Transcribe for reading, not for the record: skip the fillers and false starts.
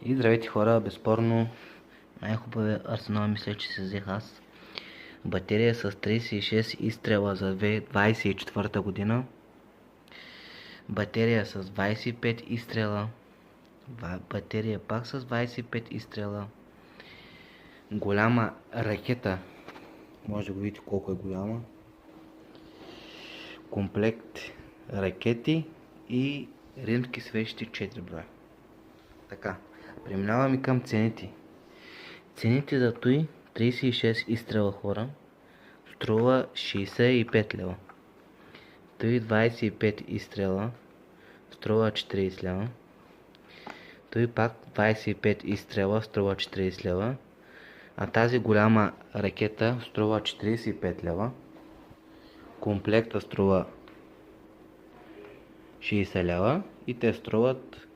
И здравейте хора, безспорно най-хубавия арсенал мисля, че се взех аз. Батерия с 36 изстрела за 2024 година. Батерия с 25 изстрела. Батерия пак с 25 изстрела. Голяма ракета. Може да го видите колко е голяма. Комплект ракети и римски свещи 4 броя. Така, преминаваме към цените. Цените за той 36 изстрела хора струва 65 лева. Той 25 изстрела струва 40 лева. Той пак 25 изстрела струва 40 лева. А тази голяма ракета струва 45 лева. Комплекта струва 60 лева и те струват